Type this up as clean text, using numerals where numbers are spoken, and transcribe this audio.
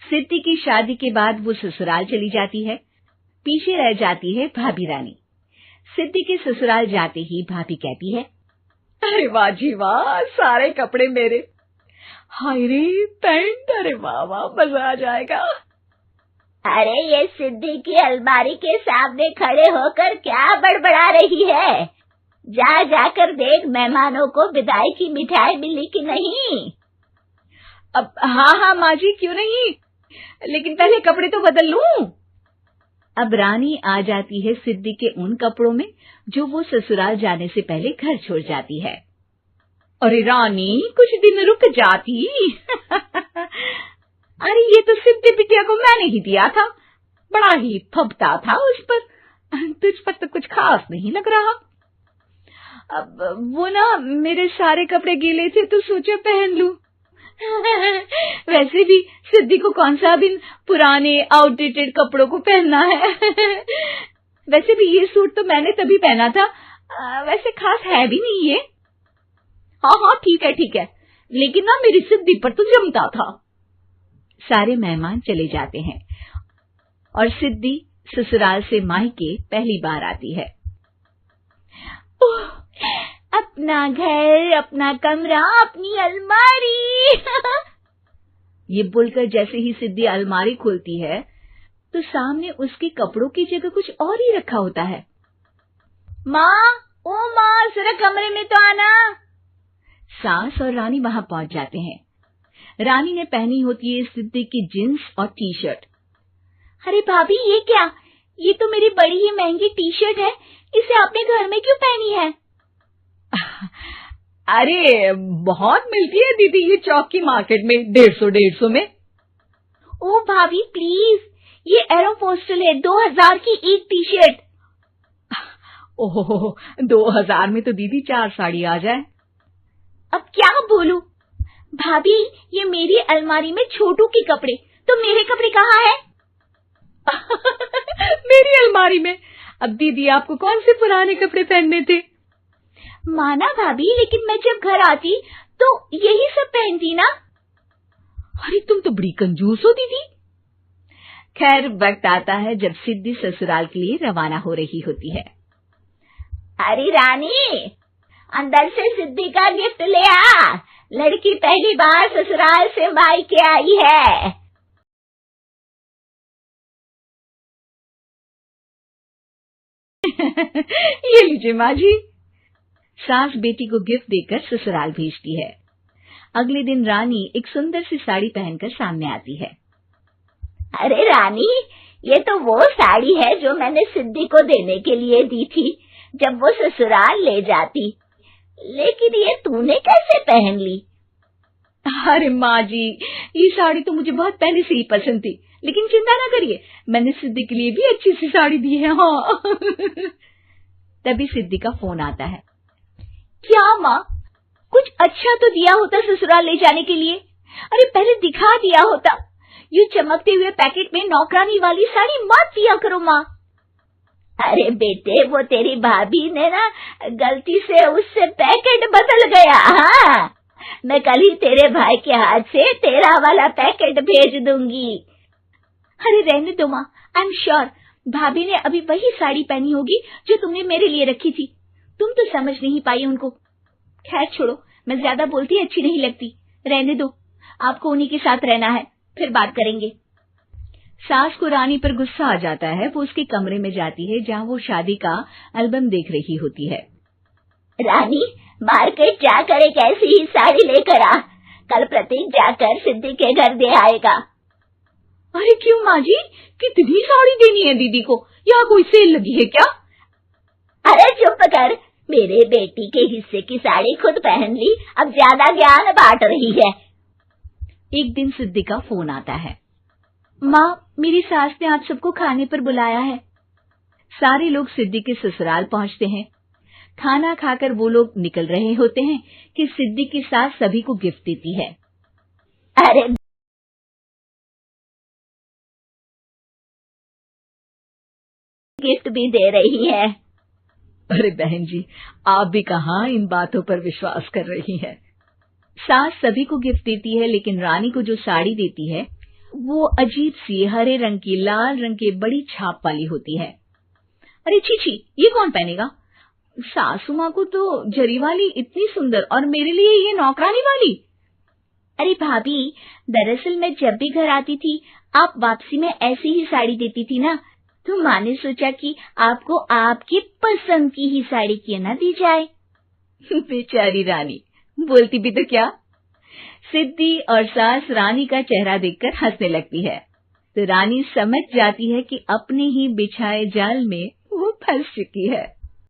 सिद्धि की शादी के बाद वो ससुराल चली जाती है। पीछे रह जाती है भाभी रानी। सिद्धि के ससुराल जाते ही भाभी कहती है, अरे वाह जी वाह, सारे कपड़े मेरे। हाय रे पैंट, अरे वाह वाह, मजा आ जाएगा। अरे ये सिद्धि की अलमारी के सामने खड़े होकर क्या बड़बड़ा रही है? जाकर देख मेहमानों को विदाई की मिठाई मिली कि नहीं। अब हाँ माँ जी, क्यों नहीं, लेकिन पहले कपड़े तो बदल लूं। अब रानी आ जाती है सिद्धि के उन कपड़ों में जो वो ससुराल जाने से पहले घर छोड़ जाती है। अरे रानी, कुछ दिन रुक जाती। अरे ये तो सिद्धि बिटिया को मैंने ही दिया था, बड़ा ही फबता था उस पर, तुझ पर तो कुछ खास नहीं लग रहा। अब वो ना मेरे सारे कपड़े गीले थे तो सोचा पहन लूं। वैसे भी सिद्धि को कौन सा भी पुराने आउटडेटेड कपड़ों को पहनना है। वैसे भी ये सूट तो मैंने तभी पहना था, वैसे खास है भी नहीं ये। हाँ ठीक है, लेकिन ना मेरी सिद्धि पर तो जमता था। सारे मेहमान चले जाते हैं और सिद्धि ससुराल से मायके पहली बार आती है। अपना घर, अपना कमरा, अपनी अलमारी। ये बोलकर जैसे ही सिद्धि अलमारी खोलती है तो सामने उसके कपड़ों की जगह कुछ और ही रखा होता है। माँ, जरा कमरे में तो आना। सास और रानी वहां पहुंच जाते हैं। रानी ने पहनी होती है सिद्धि की जींस और टी शर्ट। अरे भाभी, ये क्या? ये तो मेरी बड़ी ही महंगी टी शर्ट है, इसे आपने घर में क्यों पहनी है? अरे बहुत मिलती है दीदी ये चौक की मार्केट में, 150 में। ओ भाभी प्लीज, ये एरोपोस्टल है, 2000 की एक टी शर्ट। ओहो, 2000 में तो दीदी 4 साड़ी आ जाए। अब क्या बोलूं? भाभी, ये मेरी अलमारी में छोटू के कपड़े, तो मेरे कपड़े कहाँ हैं? मेरी अलमारी में? अब दीदी आपको कौन से पुराने कपड़े पहनने थे? माना भाभी, लेकिन मैं जब घर आती तो यही सब पहनती ना। अरे तुम तो बड़ी कंजूस हो दीदी। खैर, वक्त आता है जब सिद्धि ससुराल के लिए रवाना हो रही होती है। अरे रानी, अंदर से सिद्धि का गिफ्ट ले आ, लड़की पहली बार ससुराल से मायके आई है। ये लीजिए माँ जी। सास बेटी को गिफ्ट देकर ससुराल भेजती है। अगले दिन रानी एक सुंदर सी साड़ी पहनकर सामने आती है। अरे रानी, ये तो वो साड़ी है जो मैंने सिद्धि को देने के लिए दी थी जब वो ससुराल ले जाती, लेकिन ये तूने कैसे पहन ली? अरे माँ जी, ये साड़ी तो मुझे बहुत पहले से ही पसंद थी, लेकिन चिंता ना करिए, मैंने सिद्धि के लिए भी अच्छी सी साड़ी दी है। हाँ। तभी सिद्धि का फोन आता है। क्या माँ, कुछ अच्छा तो दिया होता ससुराल ले जाने के लिए। अरे पहले दिखा दिया होता। यूं चमकते हुए पैकेट में नौकरानी वाली साड़ी मत दिया करो माँ। अरे बेटे, वो तेरी भाभी ने ना गलती से उससे पैकेट बदल गया। हाँ, मैं कल ही तेरे भाई के हाथ से तेरा वाला पैकेट भेज दूंगी। अरे रहने दो माँ, आई एम श्योर भाभी ने अभी वही साड़ी पहनी होगी जो तुमने मेरे लिए रखी थी। तुम तो समझ नहीं पाई उनको। खैर छोड़ो, मैं ज्यादा बोलती अच्छी नहीं लगती, रहने दो, आपको उन्हीं के साथ रहना है, फिर बात करेंगे। सास को रानी पर गुस्सा आ जाता है। वो उसके कमरे में जाती है जहाँ वो शादी का एल्बम देख रही होती है। रानी, मार्केट जाकर एक ऐसी ही साड़ी लेकर आ, कल प्रतीक जाकर सिद्धि के घर दे आएगा। अरे क्यों माँ जी, कितनी साड़ी देनी है दीदी को? यहाँ कोई सेल लगी है क्या? अरे चुप कर, मेरे बेटी के हिस्से की साड़ी खुद पहन ली, अब ज्यादा ज्ञान बांट रही है। एक दिन सिद्धि का फोन आता है। माँ, मेरी सास ने आप सबको खाने पर बुलाया है। सारे लोग सिद्धि के ससुराल पहुंचते हैं। खाना खाकर वो लोग निकल रहे होते हैं कि सिद्धि की सास सभी को गिफ्ट देती है। अरे गिफ्ट भी दे रही है। अरे बहन जी, आप भी कहाँ इन बातों पर विश्वास कर रही हैं। सास सभी को गिफ्ट देती है, लेकिन रानी को जो साड़ी देती है वो अजीब सी हरे रंग की लाल रंग के बड़ी छाप वाली होती है। अरे छी, ये कौन पहनेगा? सासू माँ को तो जरी वाली इतनी सुंदर, और मेरे लिए ये नौकरानी वाली। अरे भाभी, दरअसल मैं जब भी घर आती थी आप वापसी में ऐसी ही साड़ी देती थी ना, तो माँ ने सोचा कि आपको आपकी पसंद की ही साड़ी क्यों ना दी जाए। बेचारी रानी, बोलती भी तो क्या। सिद्धि और सास रानी का चेहरा देखकर हंसने लगती है, तो रानी समझ जाती है कि अपने ही बिछाए जाल में वो फंस चुकी है।